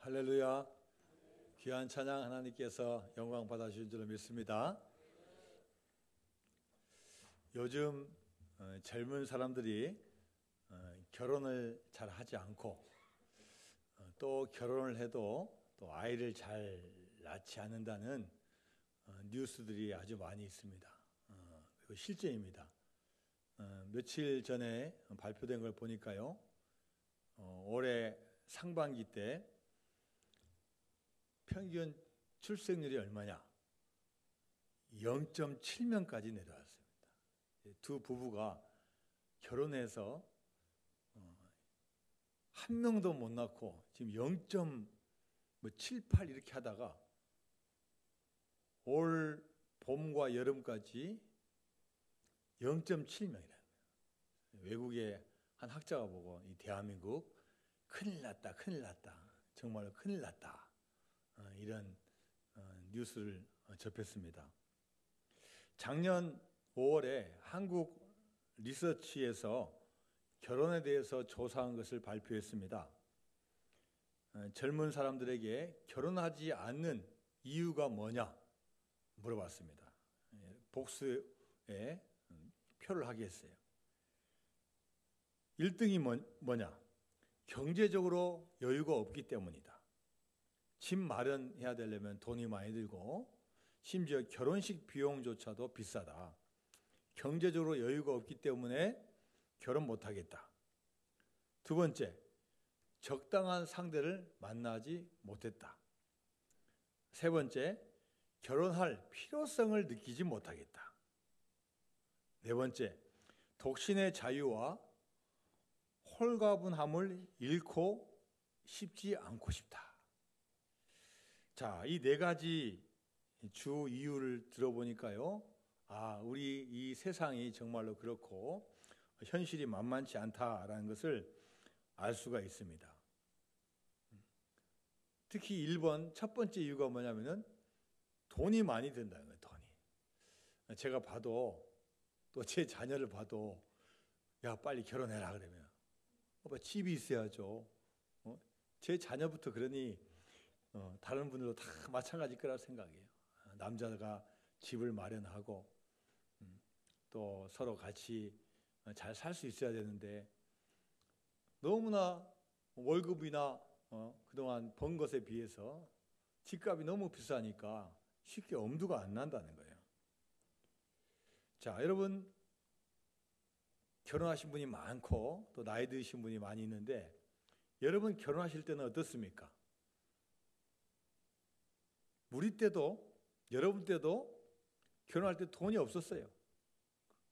할렐루야. 귀한 찬양 하나님께서 영광 받아주신 줄로 믿습니다. 요즘 젊은 사람들이 결혼을 잘 하지 않고 또 결혼을 해도 또 아이를 잘 낳지 않는다는 뉴스들이 아주 많이 있습니다. 그리고 실제입니다. 며칠 전에 발표된 걸 보니까요, 올해 상반기 때 평균 출생률이 얼마냐? 0.7명까지 내려왔습니다. 두 부부가 결혼해서 한 명도 못 낳고 지금 0.78 이렇게 하다가 올 봄과 여름까지 0.7명이라는 거예요. 외국의 한 학자가 보고 이 대한민국 큰일 났다, 큰일 났다, 정말로 큰일 났다, 이런 뉴스를 접했습니다. 작년 5월에 한국 리서치에서 결혼에 대해서 조사한 것을 발표했습니다. 젊은 사람들에게 결혼하지 않는 이유가 뭐냐 물어봤습니다. 복수에 표를 하게 했어요. 1등이 뭐냐? 경제적으로 여유가 없기 때문이다. 집 마련해야 되려면 돈이 많이 들고 심지어 결혼식 비용조차도 비싸다. 경제적으로 여유가 없기 때문에 결혼 못하겠다. 두 번째, 적당한 상대를 만나지 못했다. 세 번째, 결혼할 필요성을 느끼지 못하겠다. 네 번째, 독신의 자유와 홀가분함을 잃고 싶지 않고 싶다. 자, 이 네 가지 주 이유를 들어보니까요, 우리 이 세상이 정말로 그렇고 현실이 만만치 않다라는 것을 알 수가 있습니다. 특히 1번 첫 번째 이유가 뭐냐면은 돈이 많이 든다는 거예요. 돈이. 제가 봐도 또 제 자녀를 봐도 야 빨리 결혼해라 그러면 집이 있어야죠. 제 자녀부터 그러니 다른 분들도 다 마찬가지일 거라고 생각해요. 남자가 집을 마련하고 또 서로 같이 잘 살 수 있어야 되는데 너무나 월급이나 그동안 번 것에 비해서 집값이 너무 비싸니까 쉽게 엄두가 안 난다는 거예요. 자, 여러분 결혼하신 분이 많고 또 나이 드신 분이 많이 있는데 여러분 결혼하실 때는 어떻습니까? 우리 때도 여러분 때도 결혼할 때 돈이 없었어요.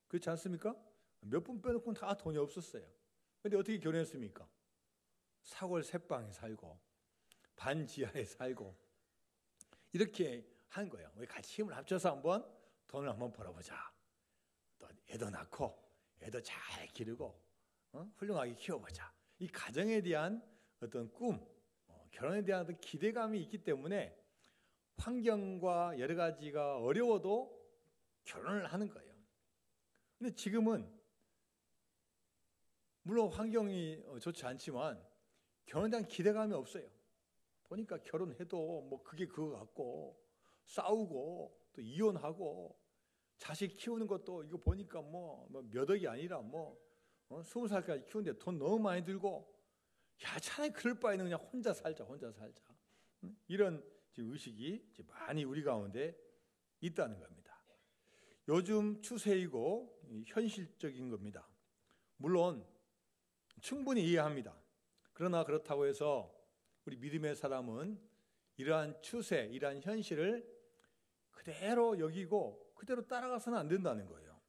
그렇지 않습니까? 몇 분 빼놓고는 다 돈이 없었어요. 그런데 어떻게 결혼했습니까? 사골 새방에 살고 반지하에 살고 이렇게 한 거예요. 우리 같이 힘을 합쳐서 한번 돈을 한번 벌어보자. 또 애도 낳고 애도 잘 기르고 훌륭하게 키워보자. 이 가정에 대한 어떤 꿈, 결혼에 대한 어떤 기대감이 있기 때문에 환경과 여러 가지가 어려워도 결혼을 하는 거예요. 근데 지금은 물론 환경이 좋지 않지만 결혼에 대한 기대감이 없어요. 보니까 결혼해도 뭐 그게 그거 같고 싸우고 또 이혼하고 자식 키우는 것도 이거 보니까 뭐 몇 억이 아니라 20살까지 키우는데 돈 너무 많이 들고 야 차라리 그럴 바에는 그냥 혼자 살자. 이런 의식이 많이 우리 가운데 있다는 겁니다. 요즘 추세이고 현실적인 겁니다. 물론 충분히 이해합니다. 그러나 그렇다고 해서 우리 믿음의 사람은 이러한 추세, 이러한 현실을 그대로 여기고 그대로 따라가서는 안 된다는 거예요.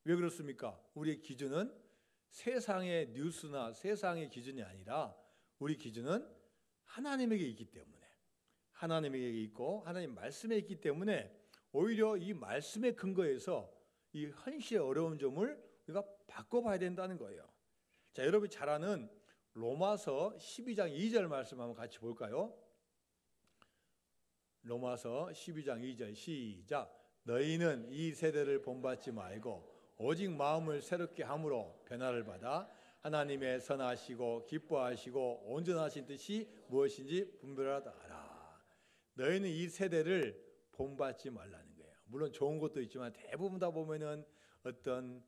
왜 그렇습니까? 우리의 기준은 세상의 뉴스나 세상의 기준이 아니라 우리 기준은 하나님에게 있기 때문에 하나님에게 있고 하나님 말씀에 있기 때문에 오히려 이 말씀의 근거에서 이 현실의 어려운 점을 우리가 바꿔봐야 된다는 거예요. 자, 여러분이 잘 아는 로마서 12장 2절 말씀 한번 같이 볼까요? 로마서 12장 2절 시작. 너희는 이 세대를 본받지 말고 오직 마음을 새롭게 함으로 변화를 받아 하나님의 선하시고 기뻐하시고 온전하신 뜻이 무엇인지 분별하다 알아. 너희는 이 세대를 본받지 말라는 거예요. 물론 좋은 것도 있지만 대부분 다 보면은 어떤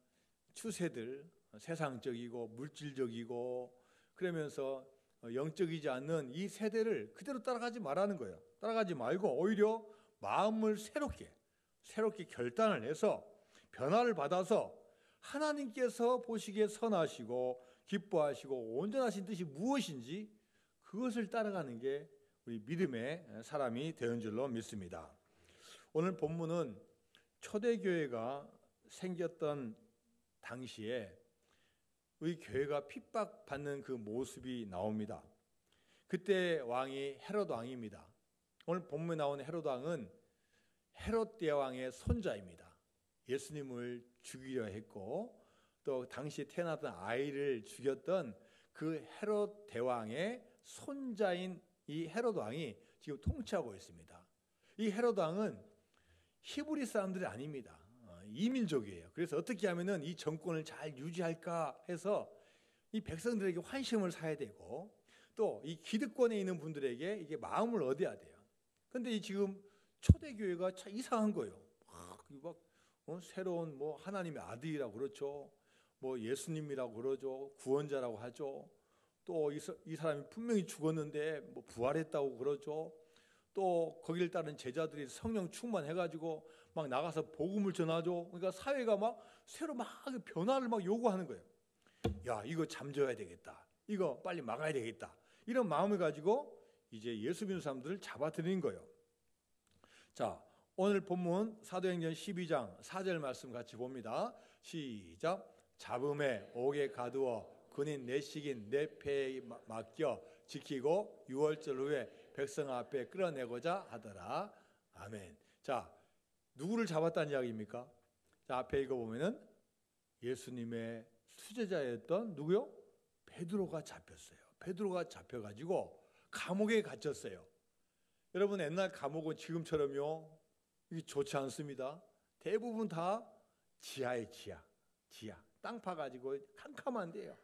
추세들, 세상적이고 물질적이고 그러면서 영적이지 않는 이 세대를 그대로 따라가지 말라는 거예요. 따라가지 말고 오히려 마음을 새롭게 결단을 해서 변화를 받아서 하나님께서 보시기에 선하시고 기뻐하시고 온전하신 뜻이 무엇인지 그것을 따라가는 게 우리 믿음의 사람이 되는 줄로 믿습니다. 오늘 본문은 초대교회가 생겼던 당시에 우리 교회가 핍박받는 그 모습이 나옵니다. 그때 왕이 헤롯 왕입니다. 오늘 본문에 나오는 헤롯 왕은 헤롯 대왕의 손자입니다. 예수님을 죽이려 했고 또 당시 태어났던 아이를 죽였던 그 헤롯 대왕의 손자인 이 헤롯 왕이 지금 통치하고 있습니다. 이 헤롯 왕은 히브리 사람들이 아닙니다. 이민족이에요. 그래서 어떻게 하면은 이 정권을 잘 유지할까 해서 이 백성들에게 환심을 사야 되고 또 이 기득권에 있는 분들에게 이게 마음을 얻어야 돼요. 근데 이 지금 초대교회가 참 이상한 거예요. 새로운 하나님의 아들이라고 그렇죠. 예수님이라고 그러죠. 구원자라고 하죠. 또 이 사람이 분명히 죽었는데 부활했다고 그러죠. 또 거기를 따른 제자들이 성령 충만해가지고 막 나가서 복음을 전하죠. 그러니까 사회가 새로 변화를 요구하는 거예요. 야, 이거 잠재워야 되겠다. 이거 빨리 막아야 되겠다. 이런 마음을 가지고 이제 예수 믿는 사람들을 잡아들이는 거예요. 자, 오늘 본문 사도행전 12장 4절 말씀 같이 봅니다. 시작. 잡음에 옥에 가두어 군인 내식인 내 패에 맡겨 지키고 6월절 후에 백성 앞에 끌어내고자 하더라. 아멘. 자, 누구를 잡았다는 이야기입니까? 자, 앞에 읽어보면은 예수님의 수제자였던 누구요? 베드로가 잡혔어요. 베드로가 잡혀가지고 감옥에 갇혔어요. 여러분, 옛날 감옥은 지금처럼요 이게 좋지 않습니다. 대부분 다 지하에 지하. 땅 파가지고 캄캄한데요.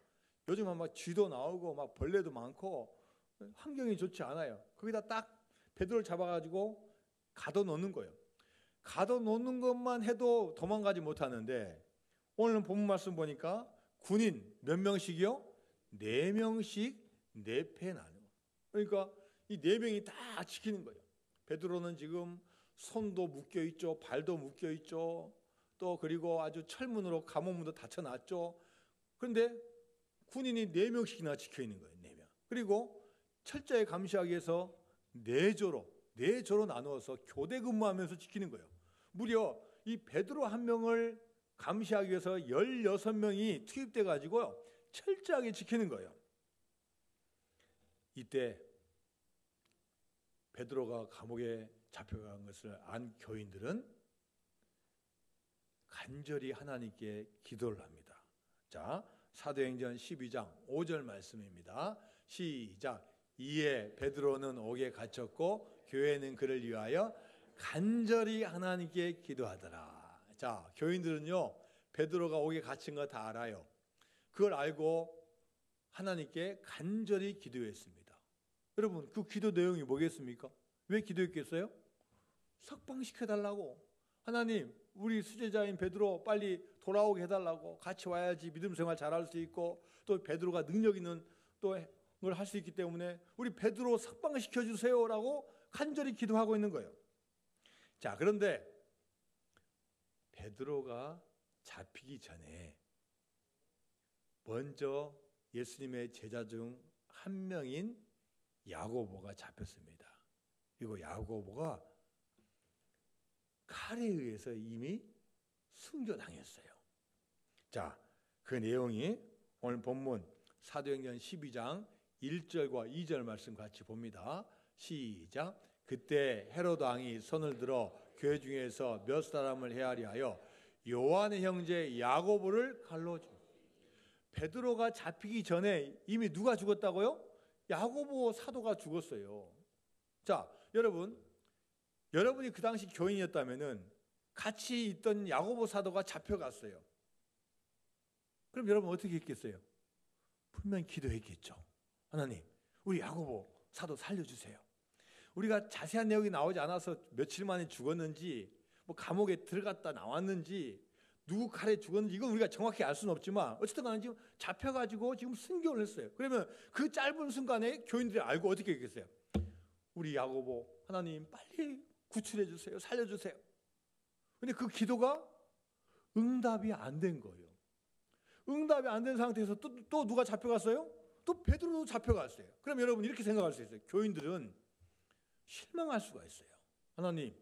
요즘은 쥐도 나오고 벌레도 많고 환경이 좋지 않아요. 거기다 딱 베드로를 잡아가지고 가둬놓는 거예요. 가둬놓는 것만 해도 도망가지 못하는데 오늘 본문 말씀 보니까 군인 몇 명씩이요? 4명씩 4패 나누고. 그러니까 이 4명이 다 지키는 거예요. 베드로는 지금 손도 묶여 있죠. 발도 묶여 있죠. 또 그리고 아주 철문으로 감옥문도 닫혀놨죠. 그런데 군인이 4명씩이나 지켜 있는 거예요. 4명. 그리고 철저히 감시하기 위해서 4조로 나누어서 교대 근무하면서 지키는 거예요. 무려 이 베드로 한 명을 감시하기 위해서 16명이 투입돼 가지고요 철저하게 지키는 거예요. 이때 베드로가 감옥에 잡혀간 것을 안 교인들은 간절히 하나님께 기도를 합니다. 자, 사도행전 12장 5절 말씀입니다. 시작. 이에 베드로는 옥에 갇혔고 교회는 그를 위하여 간절히 하나님께 기도하더라. 자, 교인들은요 베드로가 옥에 갇힌 거 다 알아요. 그걸 알고 하나님께 간절히 기도했습니다. 여러분, 그 기도 내용이 뭐겠습니까? 왜 기도했겠어요? 석방시켜달라고. 하나님, 우리 수제자인 베드로 빨리 돌아오게 해달라고. 같이 와야지 믿음 생활 잘할 수 있고 또 베드로가 능력 있는 또 걸 할 수 있기 때문에 우리 베드로 석방시켜 주세요라고 간절히 기도하고 있는 거예요. 자, 그런데 베드로가 잡히기 전에 먼저 예수님의 제자 중 한 명인 야고보가 잡혔습니다. 그리고 야고보가 칼에 의해서 이미 순교당했어요. 자, 그 내용이 오늘 본문 사도행전 12장 1절과 2절 말씀 같이 봅니다. 시작. 그때 헤롯 왕이 손을 들어 교회 중에서 몇 사람을 헤아려 하여 요한의 형제 야고보를 칼로 죽였어요. 베드로가 잡히기 전에 이미 누가 죽었다고요? 야고보 사도가 죽었어요. 자, 여러분이 그 당시 교인이었다면은 같이 있던 야고보 사도가 잡혀갔어요. 그럼 여러분 어떻게 했겠어요? 분명히 기도했겠죠. 하나님, 우리 야고보 사도 살려주세요. 우리가 자세한 내용이 나오지 않아서 며칠 만에 죽었는지, 뭐 감옥에 들어갔다 나왔는지, 누구 칼에 죽었는지 이건 우리가 정확히 알 수는 없지만 어쨌든 간에 지금 잡혀가지고 지금 순교를 했어요. 그러면 그 짧은 순간에 교인들이 알고 어떻게 했겠어요? 우리 야고보 하나님 빨리 구출해 주세요. 살려주세요. 근데 그 기도가 응답이 안 된 거예요. 응답이 안 된 상태에서 또 누가 잡혀갔어요? 또 베드로도 잡혀갔어요. 그럼 여러분 이렇게 생각할 수 있어요. 교인들은 실망할 수가 있어요. 하나님,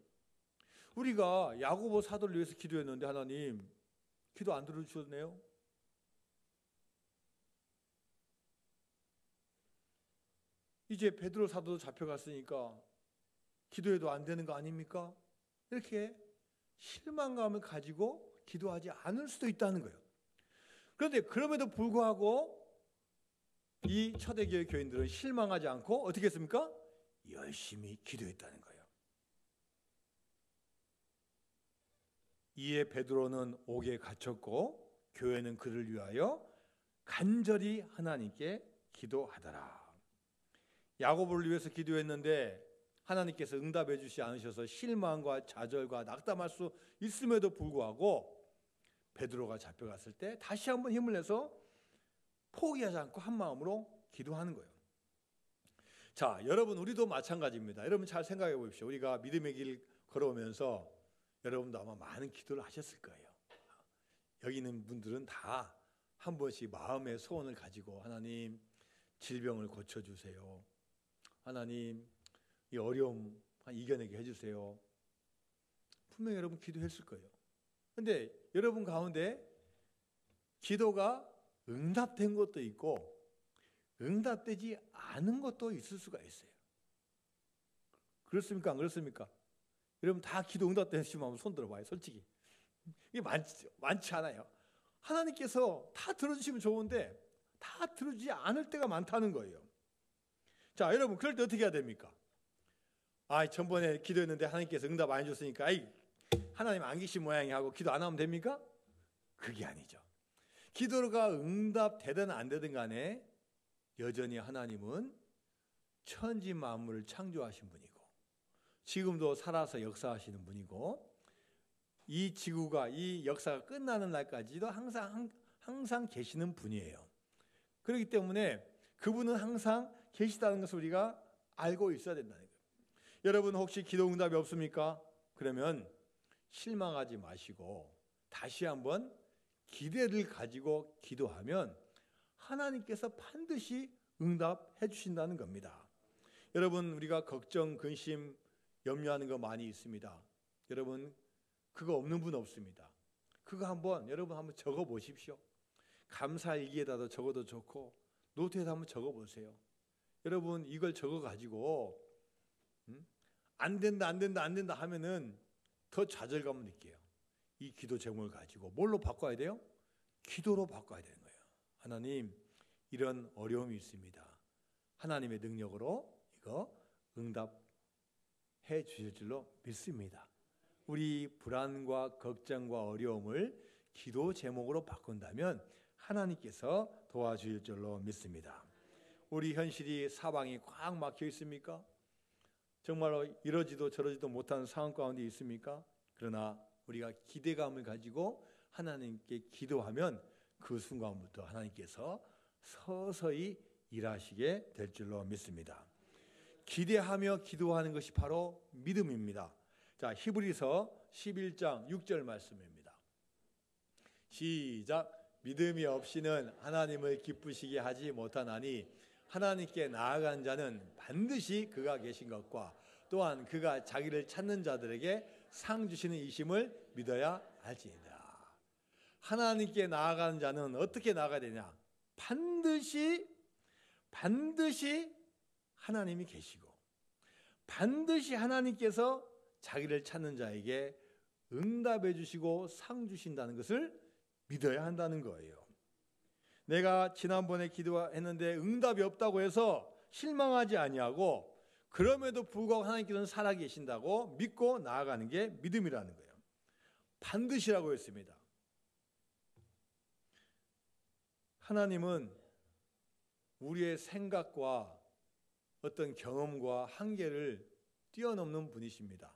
우리가 야고보 사도를 위해서 기도했는데 하나님 기도 안 들어주셨네요. 이제 베드로 사도도 잡혀갔으니까 기도해도 안 되는 거 아닙니까? 이렇게 실망감을 가지고 기도하지 않을 수도 있다는 거예요. 그런데 그럼에도 불구하고 이 초대교회 교인들은 실망하지 않고 어떻게 했습니까? 열심히 기도했다는 거예요. 이에 베드로는 옥에 갇혔고 교회는 그를 위하여 간절히 하나님께 기도하더라. 야고보를 위해서 기도했는데 하나님께서 응답해 주시지 않으셔서 실망과 좌절과 낙담할 수 있음에도 불구하고 베드로가 잡혀갔을 때 다시 한번 힘을 내서 포기하지 않고 한 마음으로 기도하는 거예요. 자, 여러분 우리도 마찬가지입니다. 여러분 잘 생각해 보십시오. 우리가 믿음의 길 걸어오면서 여러분도 아마 많은 기도를 하셨을 거예요. 여기 있는 분들은 다 한 번씩 마음의 소원을 가지고 하나님 질병을 고쳐주세요. 하나님 이 어려움 이겨내게 해주세요. 분명히 여러분 기도했을 거예요. 그런데 여러분 가운데 기도가 응답된 것도 있고 응답되지 않은 것도 있을 수가 있어요. 그렇습니까? 안 그렇습니까? 여러분 다 기도 응답되시면 한번 손 들어봐요. 솔직히 이게 많지 않아요. 하나님께서 다 들어주시면 좋은데 다 들어주지 않을 때가 많다는 거예요. 자, 여러분 그럴 때 어떻게 해야 됩니까? 전번에 기도했는데 하나님께서 응답 안 해줬으니까 하나님 안 계신 모양이 하고 기도 안 하면 됩니까? 그게 아니죠. 기도가 응답되든 안 되든 간에 여전히 하나님은 천지 만물을 창조하신 분이고 지금도 살아서 역사하시는 분이고 이 지구가 이 역사가 끝나는 날까지도 항상 계시는 분이에요. 그렇기 때문에 그분은 항상 계시다는 것을 우리가 알고 있어야 된다는 거예요. 여러분 혹시 기도 응답이 없습니까? 그러면 실망하지 마시고 다시 한번 기대를 가지고 기도하면 하나님께서 반드시 응답해 주신다는 겁니다. 여러분 우리가 걱정, 근심, 염려하는 거 많이 있습니다. 여러분 그거 없는 분 없습니다. 그거 여러분 한번 적어 보십시오. 감사일기에다도 적어도 좋고 노트에다 한번 적어 보세요. 여러분 이걸 적어 가지고 안 된다 하면은 더 좌절감을 느껴요. 이 기도 제목을 가지고 뭘로 바꿔야 돼요? 기도로 바꿔야 되는 거예요. 하나님 이런 어려움이 있습니다. 하나님의 능력으로 이거 응답해 주실 줄로 믿습니다. 우리 불안과 걱정과 어려움을 기도 제목으로 바꾼다면 하나님께서 도와주실 줄로 믿습니다. 우리 현실이 사방이 꽉 막혀 있습니까? 정말로 이러지도 저러지도 못하는 상황 가운데 있습니까? 그러나 우리가 기대감을 가지고 하나님께 기도하면 그 순간부터 하나님께서 서서히 일하시게 될 줄로 믿습니다. 기대하며 기도하는 것이 바로 믿음입니다. 자, 히브리서 11장 6절 말씀입니다. 시작. 믿음이 없이는 하나님을 기쁘시게 하지 못하나니 하나님께 나아간 자는 반드시 그가 계신 것과 또한 그가 자기를 찾는 자들에게 상 주시는 이심을 믿어야 알지니라. 하나님께 나아가는 자는 어떻게 나아가야 되냐? 반드시 하나님이 계시고 반드시 하나님께서 자기를 찾는 자에게 응답해 주시고 상 주신다는 것을 믿어야 한다는 거예요. 내가 지난번에 기도했는데 응답이 없다고 해서 실망하지 아니하고 그럼에도 불구하고 하나님께서는 살아계신다고 믿고 나아가는 게 믿음이라는 거예요. 반드시라고 했습니다. 하나님은 우리의 생각과 어떤 경험과 한계를 뛰어넘는 분이십니다.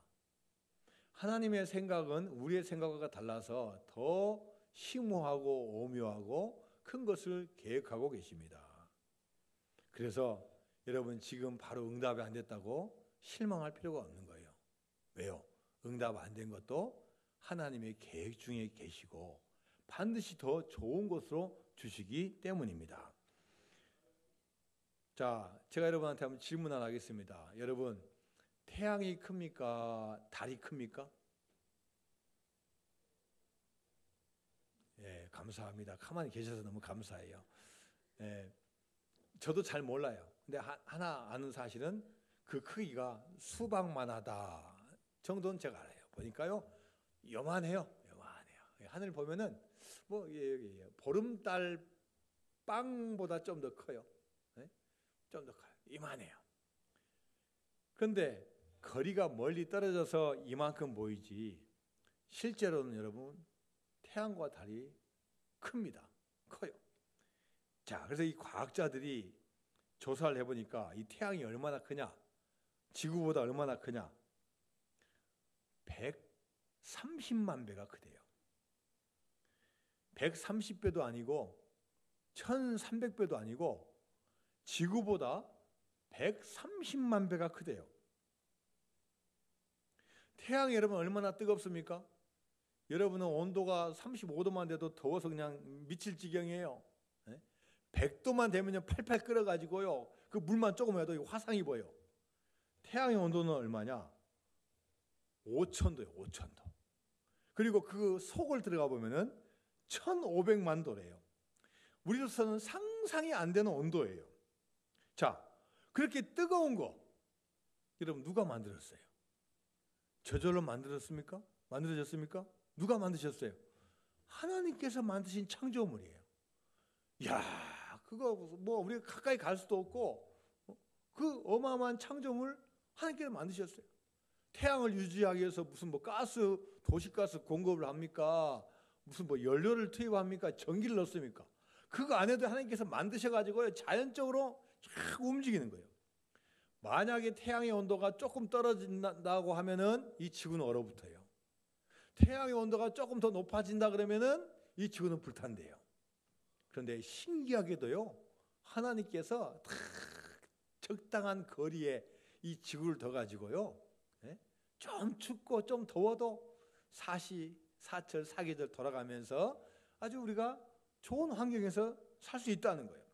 하나님의 생각은 우리의 생각과 달라서 더 심오하고 오묘하고 큰 것을 계획하고 계십니다. 그래서 여러분 지금 바로 응답이 안 됐다고 실망할 필요가 없는 거예요. 왜요? 응답 안 된 것도 하나님의 계획 중에 계시고 반드시 더 좋은 것으로 주시기 때문입니다. 자, 제가 여러분한테 한번 질문 하나 하겠습니다. 여러분, 태양이 큽니까? 달이 큽니까? 예, 감사합니다. 가만히 계셔서 너무 감사해요. 예, 저도 잘 몰라요. 근데 하나 아는 사실은 그 크기가 수박만하다 정도는 제가 알아요. 보니까요, 요만해요. 하늘 보면은 뭐 보름달 빵보다 좀 더 커요. 네? 좀 더 커요. 이만해요. 그런데 거리가 멀리 떨어져서 이만큼 보이지 실제로는 여러분 태양과 달이 큽니다. 커요. 자, 그래서 이 과학자들이 조사를 해보니까 이 태양이 얼마나 크냐, 지구보다 얼마나 크냐, 130만 배가 크대요. 130배도 아니고 1300배도 아니고 지구보다 130만 배가 크대요. 태양이 여러분 얼마나 뜨겁습니까? 여러분은 온도가 35도만 돼도 더워서 그냥 미칠 지경이에요. 100도만 되면요 팔팔 끓어가지고요 그 물만 조금 해도 화상이 보여. 태양의 온도는 얼마냐? 5000도예요. 5000도. 그리고 그 속을 들어가 보면은 1500만 도래요. 우리로서는 상상이 안 되는 온도예요. 자, 그렇게 뜨거운 거 여러분 누가 만들었어요? 저절로 만들었습니까? 만들어졌습니까? 누가 만드셨어요? 하나님께서 만드신 창조물이에요. 야, 그거 뭐 우리가 가까이 갈 수도 없고 그 어마어마한 창조물 하나님께서 만드셨어요. 태양을 유지하기 위해서 무슨 뭐 가스, 도시가스 공급을 합니까? 무슨 뭐 연료를 투입합니까? 전기를 넣습니까? 그거 안 해도 하나님께서 만드셔가지고요 자연적으로 쫙 움직이는 거예요. 만약에 태양의 온도가 조금 떨어진다고 하면은 이 지구는 얼어붙어요. 태양의 온도가 조금 더 높아진다 그러면은 이 지구는 불탄대요. 그런데 신기하게도요 하나님께서 다 적당한 거리에 이 지구를 더 가지고요 좀 춥고 좀 더워도 사시, 사철, 사계절 돌아가면서 아주 우리가 좋은 환경에서 살 수 있다는 거예요.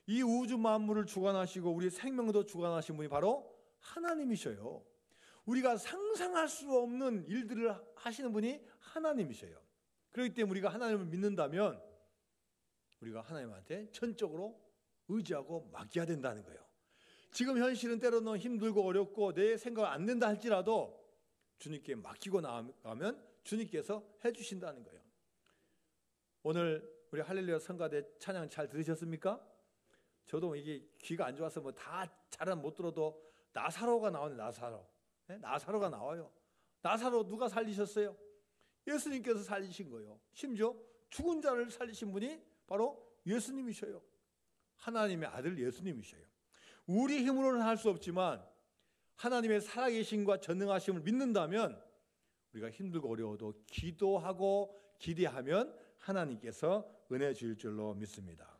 이 우주 만물을 주관하시고 우리 생명도 주관하신 분이 바로 하나님이셔요. 우리가 상상할 수 없는 일들을 하시는 분이 하나님이셔요. 그렇기 때문에 우리가 하나님을 믿는다면 우리가 하나님한테 전적으로 의지하고 맡겨야 된다는 거예요. 지금 현실은 때로는 힘들고 어렵고 내 생각 안 된다 할지라도 주님께 맡기고 나가면 주님께서 해주신다는 거예요. 오늘 우리 할렐루야 성가대 찬양 잘 들으셨습니까? 저도 이게 귀가 안 좋아서 뭐 다 잘은 못 들어도 나사로가 나오네. 나사로가 나와요. 나사로 누가 살리셨어요? 예수님께서 살리신 거예요. 심지어 죽은 자를 살리신 분이 바로 예수님이셔요. 하나님의 아들 예수님이셔요. 우리 힘으로는 할 수 없지만 하나님의 살아계심과 전능하심을 믿는다면 우리가 힘들고 어려워도 기도하고 기대하면 하나님께서 은혜 주실 줄로 믿습니다.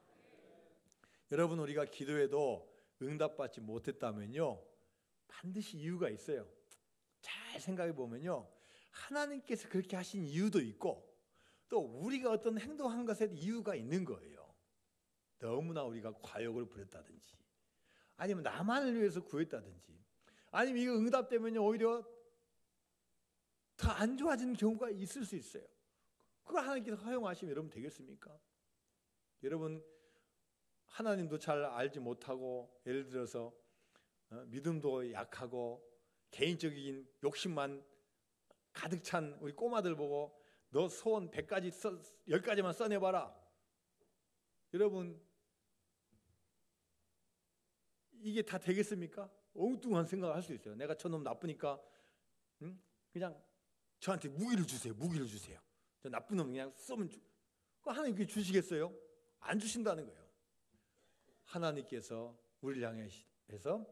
여러분 우리가 기도해도 응답받지 못했다면요 반드시 이유가 있어요. 잘 생각해 보면요 하나님께서 그렇게 하신 이유도 있고 또 우리가 어떤 행동한 것에 이유가 있는 거예요. 너무나 우리가 과욕을 부렸다든지 아니면 나만을 위해서 구했다든지 아니면 이거 응답되면요 오히려 더 안 좋아지는 경우가 있을 수 있어요. 그걸 하나님께서 허용하시면 여러분 되겠습니까? 여러분 하나님도 잘 알지 못하고 예를 들어서 믿음도 약하고 개인적인 욕심만 가득 찬 우리 꼬마들 보고 너 소원 100가지 10가지만 써내봐라. 여러분 이게 다 되겠습니까? 엉뚱한 생각을 할 수 있어요. 내가 저놈 나쁘니까 그냥 저한테 무기를 주세요. 저 나쁜 놈 그냥 쏘면 하나님 그게 주시겠어요? 안 주신다는 거예요. 하나님께서 우리를 향해서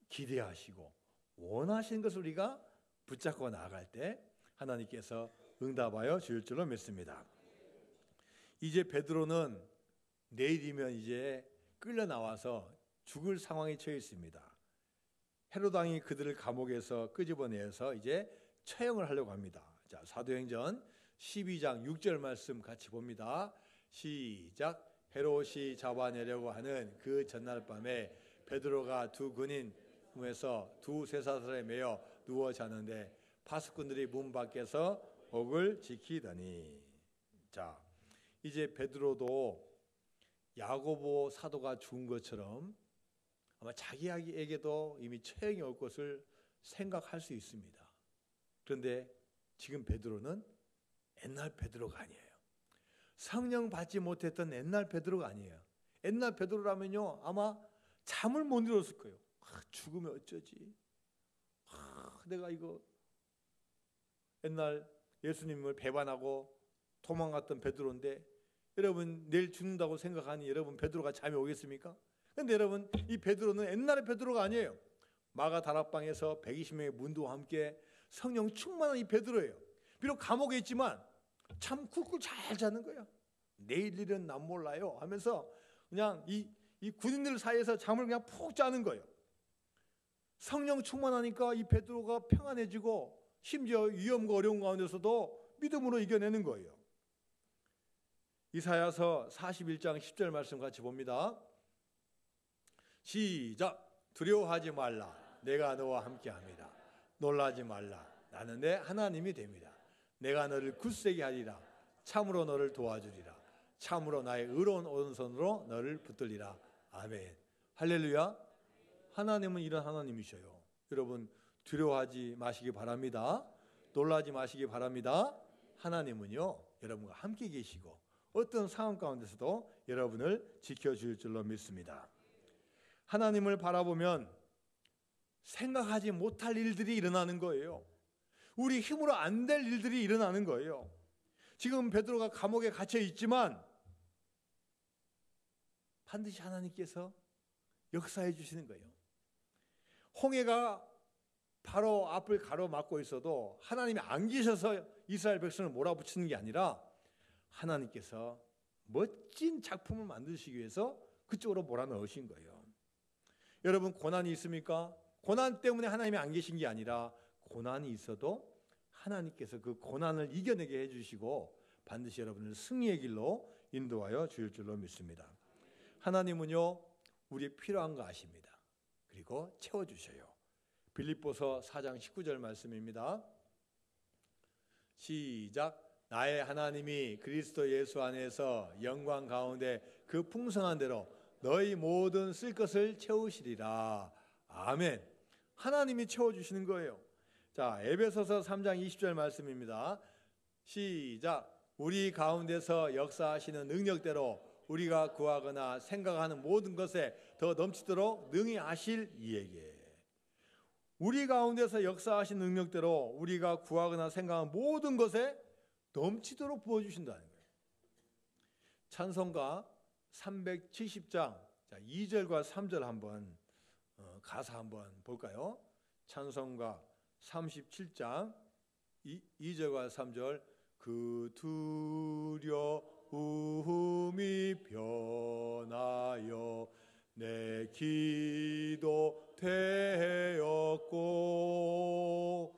기대하시고 원하시는 것을 우리가 붙잡고 나아갈 때 하나님께서 응답하여 주실 줄로 믿습니다. 이제 베드로는 내일이면 이제 끌려 나와서 죽을 상황에 처해 있습니다. 헤롯 왕이 그들을 감옥에서 끄집어내서 이제 처형을 하려고 합니다. 자, 사도행전 12장 6절 말씀 같이 봅니다. 시작. 헤롯이 잡아내려고 하는 그 전날 밤에 베드로가 두 군인 품에서 두 쇠사슬에 매여 누워 자는데 파수꾼들이 문 밖에서 옥을 지키더니. 자, 이제 베드로도 야고보 사도가 죽은 것처럼 아마 자기에게도 이미 처형이 올 것을 생각할 수 있습니다. 그런데 지금 베드로는 옛날 베드로가 아니에요. 성령 받지 못했던 옛날 베드로가 아니에요. 옛날 베드로라면요 아마 잠을 못 이뤘을 거예요. 죽으면 어쩌지? 내가 이거 옛날 예수님을 배반하고 도망갔던 베드로인데 여러분 내일 죽는다고 생각하니 여러분 베드로가 잠이 오겠습니까? 그런데 여러분 이 베드로는 옛날의 베드로가 아니에요. 마가 다락방에서 120명의 문도와 함께 성령 충만한 이 베드로예요. 비록 감옥에 있지만 참 쿨쿨 잘 자는 거예요. 내일 일은 난 몰라요 하면서 그냥 이 군인들 사이에서 잠을 그냥 푹 자는 거예요. 성령 충만하니까 이 베드로가 평안해지고 심지어 위험과 어려운 가운데서도 믿음으로 이겨내는 거예요. 이사야서 41장 10절 말씀 같이 봅니다. 시작. 두려워하지 말라. 내가 너와 함께합니다. 놀라지 말라. 나는 내 하나님이 됩니다. 내가 너를 굳세게 하리라. 참으로 너를 도와주리라. 참으로 나의 의로운 오른손으로 너를 붙들리라. 아멘. 할렐루야. 하나님은 이런 하나님이셔요. 여러분 두려워하지 마시기 바랍니다. 놀라지 마시기 바랍니다. 하나님은요 여러분과 함께 계시고 어떤 상황 가운데서도 여러분을 지켜줄 줄로 믿습니다. 하나님을 바라보면 생각하지 못할 일들이 일어나는 거예요. 우리 힘으로 안 될 일들이 일어나는 거예요. 지금 베드로가 감옥에 갇혀 있지만 반드시 하나님께서 역사해 주시는 거예요. 홍해가 바로 앞을 가로막고 있어도 하나님이 안 계셔서 이스라엘 백성을 몰아붙이는 게 아니라 하나님께서 멋진 작품을 만드시기 위해서 그쪽으로 몰아넣으신 거예요. 여러분 고난이 있습니까? 고난 때문에 하나님이 안 계신 게 아니라 고난이 있어도 하나님께서 그 고난을 이겨내게 해주시고 반드시 여러분을 승리의 길로 인도하여 주실 줄로 믿습니다. 하나님은요 우리의 필요한 거 아십니다. 그리고 채워주셔요. 빌립보서 4장 19절 말씀입니다. 시작. 나의 하나님이 그리스도 예수 안에서 영광 가운데 그 풍성한 대로 너희 모든 쓸 것을 채우시리라. 아멘. 하나님이 채워주시는 거예요. 자, 에베소서 3장 20절 말씀입니다. 시작. 우리 가운데서 역사하시는 능력대로 우리가 구하거나 생각하는 모든 것에 더 넘치도록 능히 하실 이에게. 우리 가운데서 역사하신 능력대로 우리가 구하거나 생각하는 모든 것에 넘치도록 부어주신다는 거예요. 찬송가 370장 2절과 3절 한번 가사 한번 볼까요? 찬송가 37장 2절과 3절. 그 두려움이 변하여 내 기도 되었고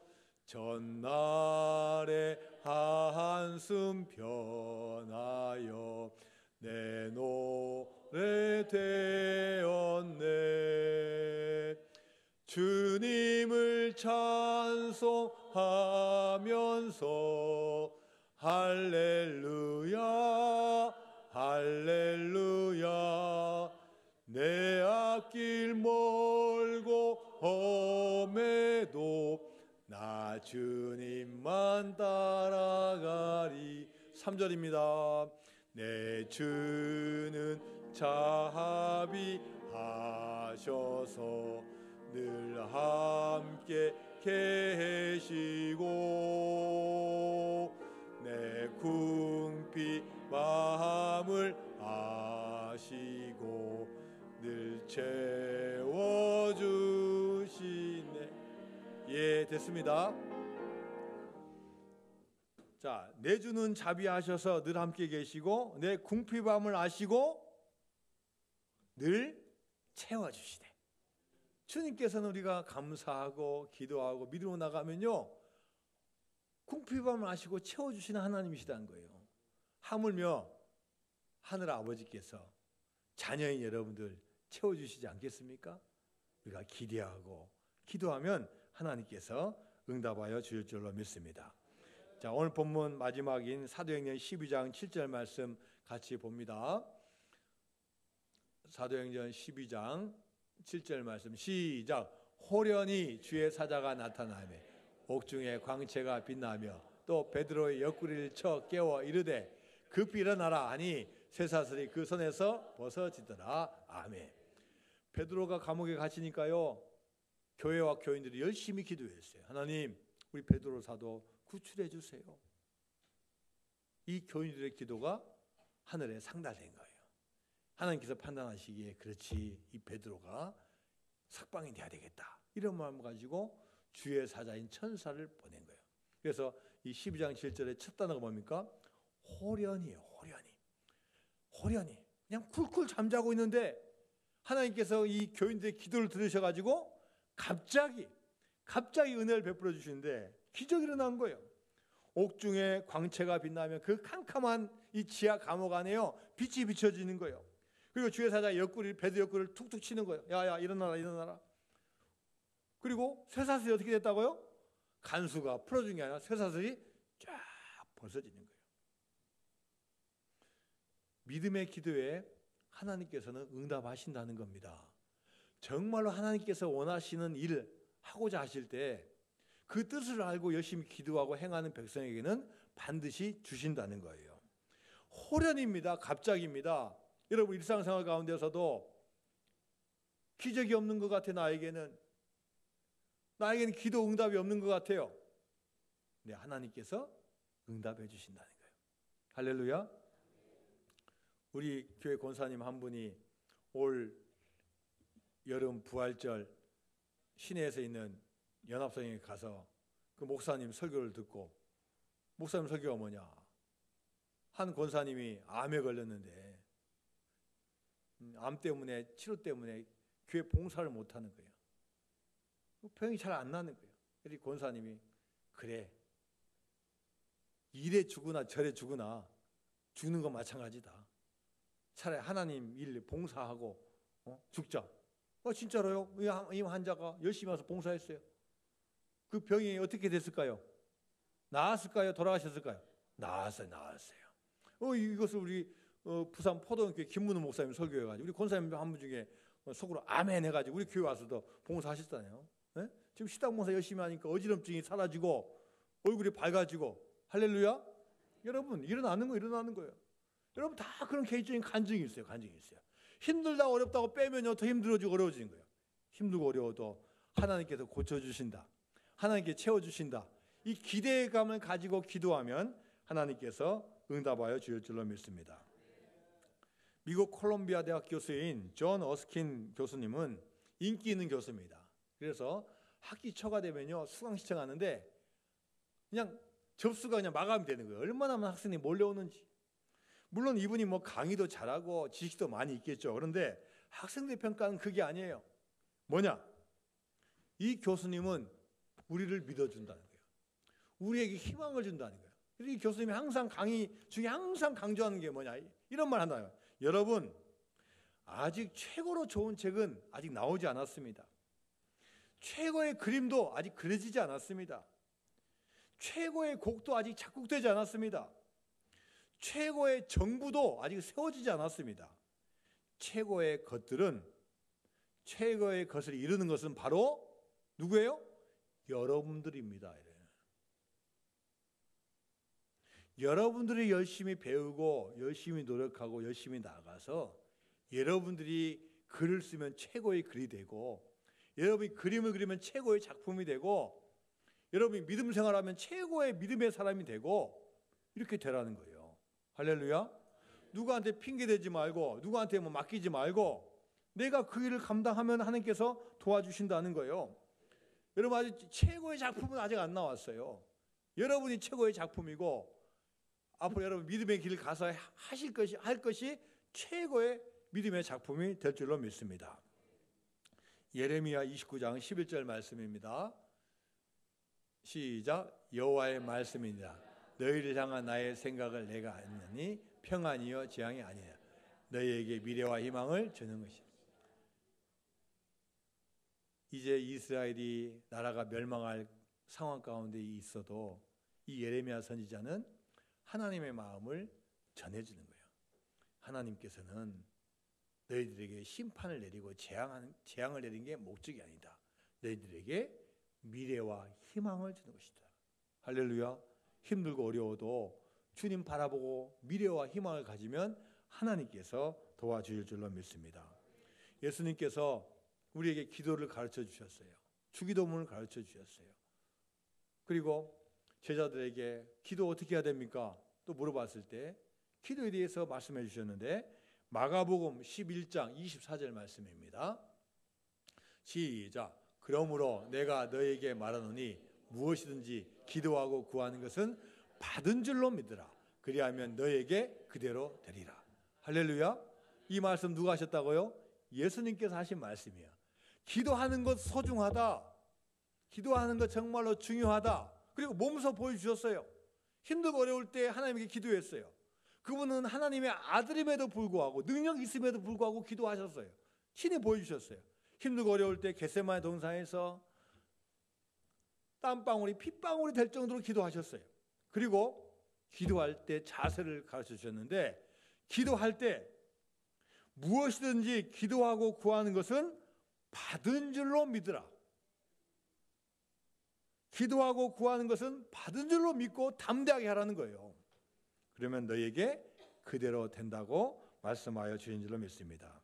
전날의 한숨 변하여 내 노래 되었네. 주님을 찬송하면서 할렐루야 할렐루야. 내 앞길 멀고 험해도 나 주님만 따라가리. 3절입니다. 내 주는 자비하셔서 늘 함께 계시고 내 궁핍 마음을 아시고 채워주시네. 예, 됐습니다. 자, 내 주는 자비하셔서 늘 함께 계시고 내 궁핍함을 아시고 늘 채워주시네. 주님께서는 우리가 감사하고 기도하고 믿음으로 나가면요, 궁핍함을 아시고 채워주시는 하나님이시다는 거예요. 하물며 하늘 아버지께서 자녀인 여러분들 채워주시지 않겠습니까? 우리가 기대하고 기도하면 하나님께서 응답하여 주실 줄로 믿습니다. 자, 오늘 본문 마지막인 사도행전 12장 7절 말씀 같이 봅니다. 사도행전 12장 7절 말씀 시작. 호련히 주의 사자가 나타나며 옥중에 광채가 빛나며 또 베드로의 옆구리를 쳐 깨워 이르되 급히 일어나라 하니 쇠사슬이 그 손에서 벗어지더라. 아멘. 베드로가 감옥에 갇히니까요, 교회와 교인들이 열심히 기도했어요. 하나님, 우리 베드로 사도 구출해 주세요. 이 교인들의 기도가 하늘에 상달된 거예요. 하나님께서 판단하시기에 그렇지, 이 베드로가 석방이 돼야 되겠다, 이런 마음 가지고 주의 사자인 천사를 보낸 거예요. 그래서 이 12장 7절의 첫 단어가 뭡니까? 호련이에요. 호련히 그냥 쿨쿨 잠자고 있는데 하나님께서 이 교인들의 기도를 들으셔가지고 갑자기 은혜를 베풀어 주시는데 기적이 일어난 거예요. 옥중에 광채가 빛나면 그 캄캄한 이 지하 감옥 안에요, 빛이 비춰지는 거예요. 그리고 주의 사자 베드 옆구리를 툭툭 치는 거예요. 야야, 일어나라. 그리고 쇠사슬이 어떻게 됐다고요? 간수가 풀어준 게 아니라 쇠사슬이 쫙 벗어지는 거예요. 믿음의 기도에 하나님께서는 응답하신다는 겁니다. 정말로 하나님께서 원하시는 일을 하고자 하실 때 그 뜻을 알고 열심히 기도하고 행하는 백성에게는 반드시 주신다는 거예요. 호련입니다. 갑작입니다. 여러분 일상생활 가운데서도 기적이 없는 것 같아. 나에게는 기도 응답이 없는 것 같아요. 네, 하나님께서 응답해 주신다는 거예요. 할렐루야. 우리 교회 권사님 한 분이 올 여름 부활절 시내에서 있는 연합성에 가서 그 목사님 설교를 듣고, 목사님 설교가 뭐냐, 한 권사님이 암에 걸렸는데 암 때문에, 치료 때문에 교회 봉사를 못하는 거예요. 병이 잘 안 나는 거예요. 그래서 권사님이 그래, 이래 죽으나 저래 죽으나 죽는 건 마찬가지다. 차라리 하나님 일 봉사하고 죽자. 진짜로요? 이 환자가 열심히 와서 봉사했어요. 그 병이 어떻게 됐을까요? 나았을까요? 돌아가셨을까요? 나았어요. 이것을 우리 부산 포도원교회 김문우 목사님 설교해가지고 우리 권사님 한 분 중에 속으로 아멘 해가지고 우리 교회 와서도 봉사하셨잖아요. 네? 지금 식당 봉사 열심히 하니까 어지럼증이 사라지고 얼굴이 밝아지고, 할렐루야. 여러분 일어나는 거예요. 여러분 다 그런 개인적인 간증이 있어요. 힘들다 어렵다고 빼면요 더 힘들어지고 어려워지는 거예요. 힘들고 어려워도 하나님께서 고쳐주신다, 하나님께 채워주신다, 이 기대감을 가지고 기도하면 하나님께서 응답하여 주실 줄로 믿습니다. 미국 콜롬비아 대학 교수인 존 어스킨 교수님은 인기 있는 교수입니다. 그래서 학기 초가 되면요 수강 신청하는데 그냥 접수가 그냥 마감이 되는 거예요. 얼마나 많은 학생이 몰려오는지. 물론 이분이 뭐 강의도 잘하고 지식도 많이 있겠죠. 그런데 학생들 평가는 그게 아니에요. 뭐냐? 이 교수님은 우리를 믿어준다는 거예요. 우리에게 희망을 준다는 거예요. 그래서 이 교수님이 항상 강의 중에 항상 강조하는 게 뭐냐? 이런 말 한다요. 여러분, 아직 최고로 좋은 책은 아직 나오지 않았습니다. 최고의 그림도 아직 그려지지 않았습니다. 최고의 곡도 아직 작곡되지 않았습니다. 최고의 정부도 아직 세워지지 않았습니다. 최고의 것들은, 최고의 것을 이루는 것은 바로 누구예요? 여러분들입니다. 여러분들이 열심히 배우고 열심히 노력하고 열심히 나가서 여러분들이 글을 쓰면 최고의 글이 되고, 여러분이 그림을 그리면 최고의 작품이 되고, 여러분이 믿음 생활하면 최고의 믿음의 사람이 되고, 이렇게 되라는 거예요. 할렐루야. 누구한테 핑계대지 말고, 누구한테 맡기지 말고, 내가 그 일을 감당하면 하나님께서 도와주신다는 거예요. 여러분, 아직 최고의 작품은 아직 안 나왔어요. 여러분이 최고의 작품이고 앞으로 여러분 믿음의 길을 가서 할 것이 최고의 믿음의 작품이 될 줄로 믿습니다. 예레미야 29장 11절 말씀입니다. 시작. 여호와의 말씀이니라. 너희를 향한 나의 생각을 내가 아느니 평안이요 재앙이 아니라 너희에게 미래와 희망을 주는 것이다. 이제 이스라엘이 나라가 멸망할 상황 가운데 있어도 이 예레미야 선지자는 하나님의 마음을 전해주는 거예요. 하나님께서는 너희들에게 심판을 내리고 재앙을 내린 게 목적이 아니다. 너희들에게 미래와 희망을 주는 것이다. 할렐루야. 힘들고 어려워도 주님 바라보고 미래와 희망을 가지면 하나님께서 도와주실 줄로 믿습니다. 예수님께서 우리에게 기도를 가르쳐 주셨어요. 주기도문을 가르쳐 주셨어요. 그리고 제자들에게 기도 어떻게 해야 됩니까? 또 물어봤을 때 기도에 대해서 말씀해 주셨는데 마가복음 11장 24절 말씀입니다. 시작. 그러므로 내가 너에게 말하노니 무엇이든지 기도하고 구하는 것은 받은 줄로 믿으라. 그리하면 너에게 그대로 되리라. 할렐루야. 이 말씀 누가 하셨다고요? 예수님께서 하신 말씀이에요. 기도하는 것 소중하다. 기도하는 것 정말로 중요하다. 그리고 몸소 보여주셨어요. 힘들고 어려울 때 하나님께 기도했어요. 그분은 하나님의 아들임에도 불구하고 능력이 있음에도 불구하고 기도하셨어요. 친히 보여주셨어요. 힘들고 어려울 때 겟세마네 동산에서 땀방울이 핏방울이 될 정도로 기도하셨어요. 그리고 기도할 때 자세를 가르쳐 주셨는데 기도할 때 무엇이든지 기도하고 구하는 것은 받은 줄로 믿으라. 기도하고 구하는 것은 받은 줄로 믿고 담대하게 하라는 거예요. 그러면 너에게 그대로 된다고 말씀하여 주신 줄로 믿습니다.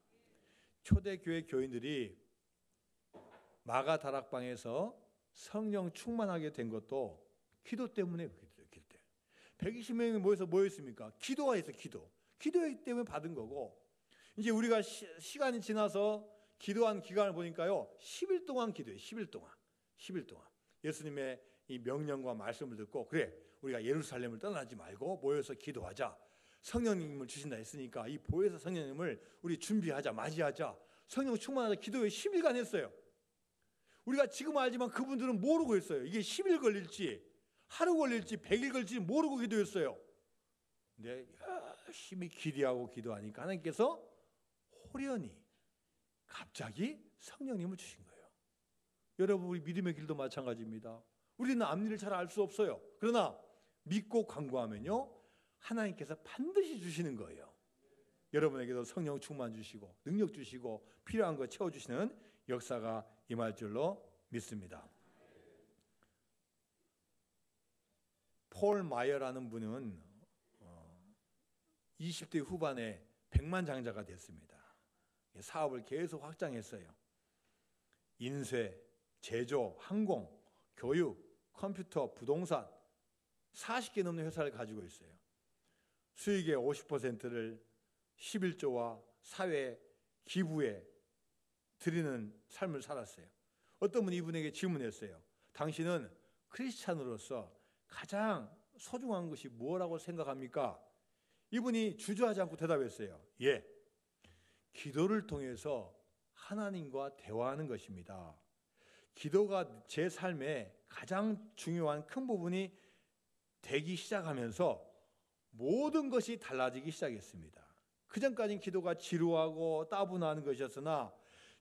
초대교회 교인들이 마가 다락방에서 성령 충만하게 된 것도 기도 때문에 기도. 120명이 모여서 뭐였습니까? 기도하였어. 기도했기 때문에 받은 거고 이제 우리가 시간이 지나서 기도한 기간을 보니까요 10일 동안 기도해요. 10일 동안 예수님의 이 명령과 말씀을 듣고 그래 우리가 예루살렘을 떠나지 말고 모여서 기도하자. 성령님을 주신다 했으니까 이 보혜사 성령님을 우리 준비하자. 맞이하자. 성령 충만하자. 기도에 10일간 했어요. 우리가 지금 알지만 그분들은 모르고 했어요. 이게 10일 걸릴지 하루 걸릴지 100일 걸릴지 모르고 기도했어요. 근데 열심히 기대하고 기도하니까 하나님께서 호련히 갑자기 성령님을 주신 거예요. 여러분 우리 믿음의 길도 마찬가지입니다. 우리는 앞일을 잘 알 수 없어요. 그러나 믿고 간구하면요 하나님께서 반드시 주시는 거예요. 여러분에게도 성령 충만 주시고 능력 주시고 필요한 거 채워주시는 역사가 임할 줄로 믿습니다. 폴 마이어라는 분은 20대 후반에 백만장자가 됐습니다. 사업을 계속 확장했어요. 인쇄, 제조, 항공, 교육, 컴퓨터, 부동산 40개 넘는 회사를 가지고 있어요. 수익의 50%를 11조와 사회 기부에 드리는 삶을 살았어요. 어떤 분이 이분에게 질문했어요. 당신은 크리스찬으로서 가장 소중한 것이 뭐라고 생각합니까? 이분이 주저하지 않고 대답했어요. 예, 기도를 통해서 하나님과 대화하는 것입니다. 기도가 제 삶의 가장 중요한 큰 부분이 되기 시작하면서 모든 것이 달라지기 시작했습니다. 그전까지는 기도가 지루하고 따분한 것이었으나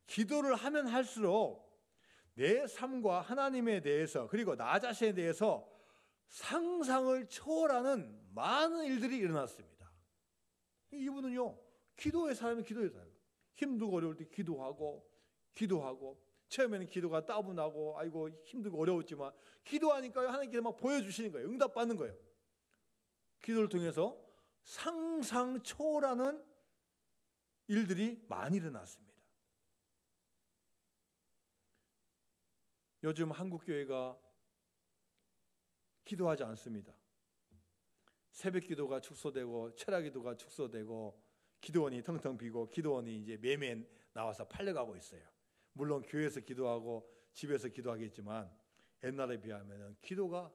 기도를 하면 할수록 내 삶과 하나님에 대해서 그리고 나 자신에 대해서 상상을 초월하는 많은 일들이 일어났습니다. 이분은요 기도의 사람이 기도의 사람. 힘들고 어려울 때 기도하고 처음에는 기도가 따분하고 아이고 힘들고 어려웠지만 기도하니까요 하나님께서 막 보여주시는 거예요. 응답받는 거예요. 기도를 통해서 상상 초월하는 일들이 많이 일어났습니다. 요즘 한국교회가 기도하지 않습니다. 새벽 기도가 축소되고 철야 기도가 축소되고 기도원이 텅텅 비고 기도원이 이제 매매 나와서 팔려가고 있어요. 물론 교회에서 기도하고 집에서 기도하겠지만 옛날에 비하면 기도가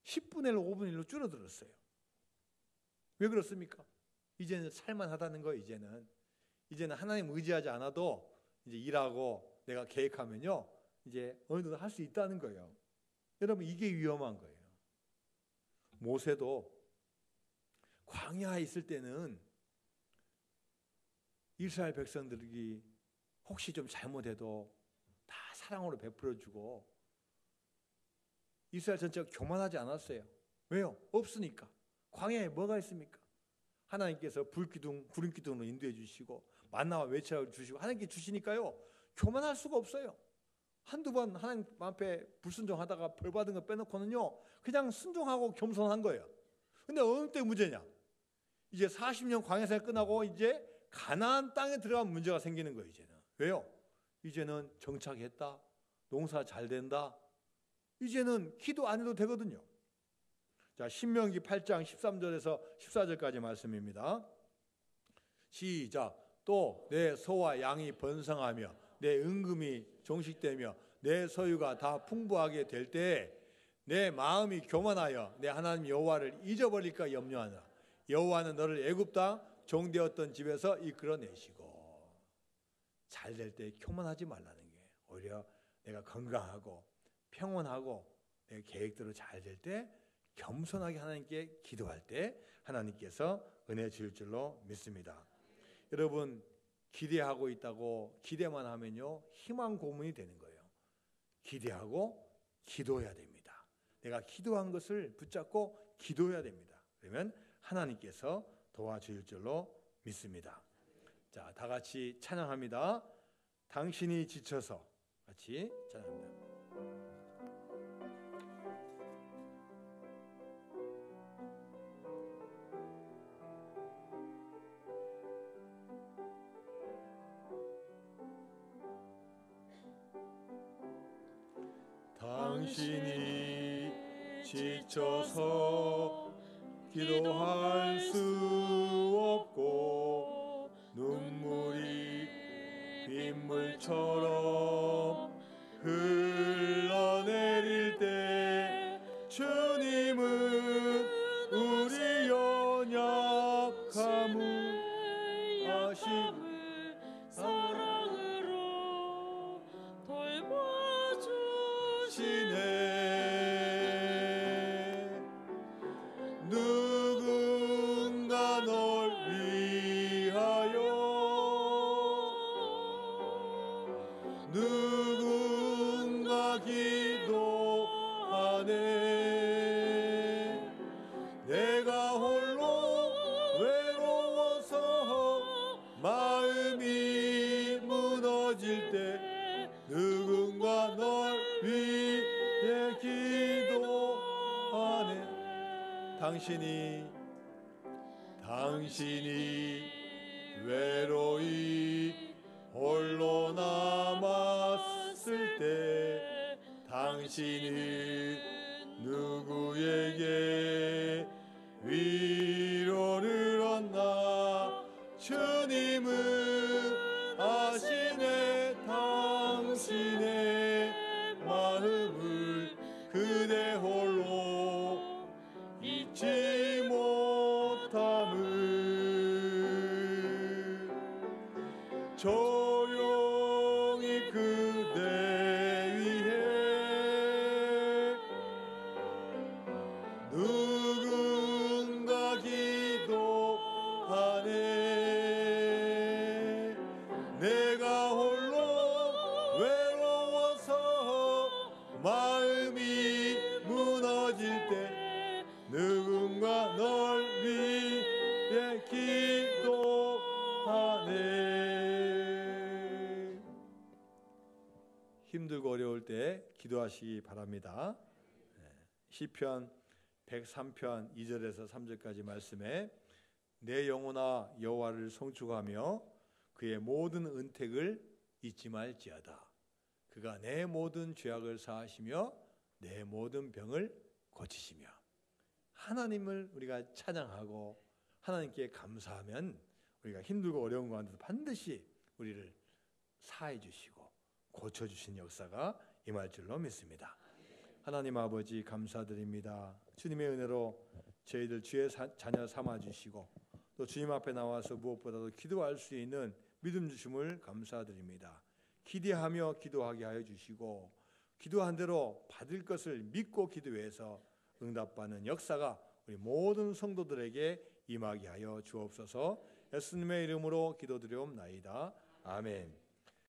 10분의 1, 5분의 1로 줄어들었어요. 왜 그렇습니까? 이제는 살만하다는 거예요. 이제는 하나님 의지하지 않아도 이제 일하고 내가 계획하면요, 이제 어느 정도 할 수 있다는 거예요. 여러분, 이게 위험한 거예요. 모세도 광야에 있을 때는 이스라엘 백성들이 혹시 좀 잘못해도 다 사랑으로 베풀어주고 이스라엘 전체가 교만하지 않았어요. 왜요? 없으니까. 광야에 뭐가 있습니까? 하나님께서 구름 기둥으로 인도해 주시고 만나와 외쳐 주시고 하나님께 주시니까요, 교만할 수가 없어요. 한두 번 하나님 앞에 불순종하다가 벌 받은 거 빼놓고는요, 그냥 순종하고 겸손한 거예요. 근데 어느 때 문제냐? 이제 40년 광야 생활 끝나고 이제 가나안 땅에 들어가면 문제가 생기는 거예요. 이제는. 왜요? 이제는 정착했다, 농사 잘 된다, 이제는 기도 안 해도 되거든요. 자, 신명기 8장 13절에서 14절까지 말씀입니다. 시작. 또 내 소와 양이 번성하며 내 은금이 종식되며 내 소유가 다 풍부하게 될 때에 내 마음이 교만하여 내 하나님 여호와를 잊어버릴까 염려하노라. 여호와는 너를 애굽 땅 종되었던 집에서 이끌어내시고. 잘 될 때 교만하지 말라는 게, 오히려 내가 건강하고 평온하고 내 계획대로 잘 될 때 겸손하게 하나님께 기도할 때 하나님께서 은혜 주실 줄로 믿습니다. 여러분, 기대하고 있다고 기대만 하면요, 희망 고문이 되는 거예요. 기대하고 기도해야 됩니다. 내가 기도한 것을 붙잡고 기도해야 됩니다. 그러면 하나님께서 도와주실 줄로 믿습니다. 자, 다 같이 찬양합니다. 당신이 지쳐서. 같이 찬양합니다. 당신이 지쳐서 기도할 수 없고 눈물이 빗물처럼 흘러내릴 때 주님은 우리 연약함을 아시고 사랑으로 돌봐주시네. 누군가 널 위하여 누군가 기도하네. 내가 홀로 외로워서 마음이 무너질 때 누군가 널 위해 기도하네. 당신이 외로이 홀로 남았을 때 당신은 누구에게 위로를 얻나. 주님은 아시네. 당신의 마음을 그대 홀로 잊지 못함을. 조용히 그대 위해 누군가 기도하네. 내가 홀로 외로워서 마음이 무너질 때 누군가 널 위해 기도하네. 힘들고 어려울 때 기도하시기 바랍니다. 시편 103편 2절에서 3절까지 말씀에 내 영혼아 여호와를 송축하며 그의 모든 은택을 잊지 말지어다. 그가 내 모든 죄악을 사하시며 내 모든 병을 고치시며. 하나님을 우리가 찬양하고 하나님께 감사하면 우리가 힘들고 어려운 가운데서 반드시 우리를 사해 주시고 고쳐 주신 역사가 임할 줄로 믿습니다. 하나님 아버지 감사드립니다. 주님의 은혜로 저희들 주의 자녀 삼아 주시고 또 주님 앞에 나와서 무엇보다도 기도할 수 있는 믿음 주심을 감사드립니다. 기대하며 기도하게 하여 주시고 기도한 대로 받을 것을 믿고 기도해서 응답받는 역사가 우리 모든 성도들에게 임하게 하여 주옵소서. 예수님의 이름으로 기도드리옵나이다. 아멘.